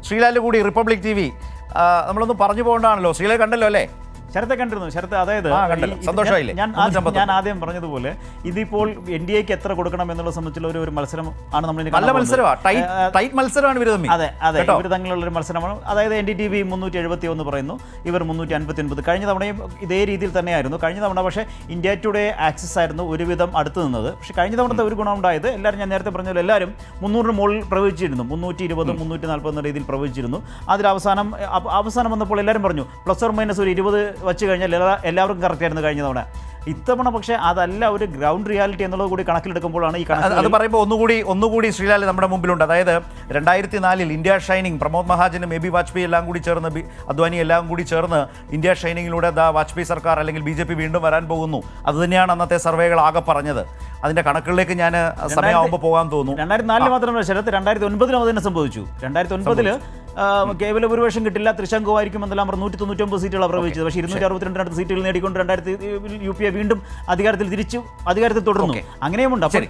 ശ്രീലാൽ കൂടി republic TV നമ്മളൊന്ന് പറഞ്ഞു പോകേണ്ടതാണല്ലോ. ശ്രീലാൽ കണ്ടല്ലോ അല്ലേ? ശരത്തെ കണ്ടിരുന്നു. ശരത്ത്, അതായത് സന്തോഷമായില്ലേ? ഞാൻ ആദ്യം പറഞ്ഞതുപോലെ ഇതിപ്പോൾ NDAക്ക് എത്ര കൊടുക്കണം എന്നുള്ളത് സംബന്ധിച്ചുള്ള ഒരു മത്സരം ആണ് നമ്മൾ നല്ല മത്സരമാണ്, ടൈറ്റ് മത്സരമാണ് ഇവർ തമ്മിൽ. അതെ, ഇവർ തമ്മിലുള്ള ഒരു മത്സരമാണ്. അതായത് NDTV 371 പറയുന്നു, ഇവർ 359. കഴിഞ്ഞ തവണയും ഇതേ രീതിയിൽ തന്നെയായിരുന്നു. കഴിഞ്ഞ തവണ പക്ഷേ ഇന്ത്യ ടുഡേ ആക്സസ് ആയിരുന്നു ഒരുവിധം അടുത്ത് നിന്നത്. പക്ഷേ കഴിഞ്ഞ തവണത്തെ ഒരു ഗുണമുണ്ടായത് എല്ലാവരും, ഞാൻ നേരത്തെ പറഞ്ഞ പോലെ എല്ലാവരും 300 മുകളിൽ പ്രവചിച്ചിരുന്നു. 320, 340 എന്ന രീതിയിൽ പ്രവചിച്ചിരുന്നു. അതിൽ അവസാനം വന്നപ്പോൾ എല്ലാവരും പറഞ്ഞു പ്ലസ് ഓർ മൈനസ് ഒരു 20 വച്ച് കഴിഞ്ഞാൽ എല്ലാവർക്കും കറക്റ്റായിരുന്നു കഴിഞ്ഞ തവണ. ഇത്തവണ പക്ഷേ അതല്ല, ഒരു ഗ്രൗണ്ട് റിയാലിറ്റി എന്നുള്ളത് കൂടി കണക്കിലെടുക്കുമ്പോഴാണ് ഈ കണക്ക്. അത് പറയുമ്പോൾ ഒന്നുകൂടി ശ്രീലാൽ നമ്മുടെ മുമ്പിലുണ്ട്. അതായത് 2004 ഇന്ത്യ ഷൈനിങ്, പ്രമോദ് മഹാജനും എബി വാജ്പേയി എല്ലാം കൂടി ചേർന്ന്, അദ്വാനി എല്ലാം കൂടി ചേർന്ന് ഇന്ത്യ ഷൈനിങ്ങിലൂടെ വാജ്പേയി സർക്കാർ അല്ലെങ്കിൽ BJP വീണ്ടും വരാൻ പോകുന്നു. അതുതന്നെയാണ് അന്നത്തെ സർവേകൾ ആകെ പറഞ്ഞത്. അതിന്റെ കണക്കുകളിലേക്ക് ഞാൻ സമയമാകുമ്പോൾ പോകാൻ തോന്നുന്നു. 2004 മാത്രമല്ല ശരത്ത്, 2009 അത് തന്നെ സംഭവിച്ചു. 2009 കേവല ഭൂരിപക്ഷം കിട്ടില്ല, ത്രിശങ്കുമായിരിക്കും എന്നെല്ലാം 199 സീറ്റുകൾ പ്രവചിച്ചത്. പക്ഷേ 262 സീറ്റുകൾ നേടിക്കൊണ്ട് UPA വീണ്ടും അധികാരത്തിൽ തുടർന്നു. അങ്ങനെയുമുണ്ട്. അപ്പോൾ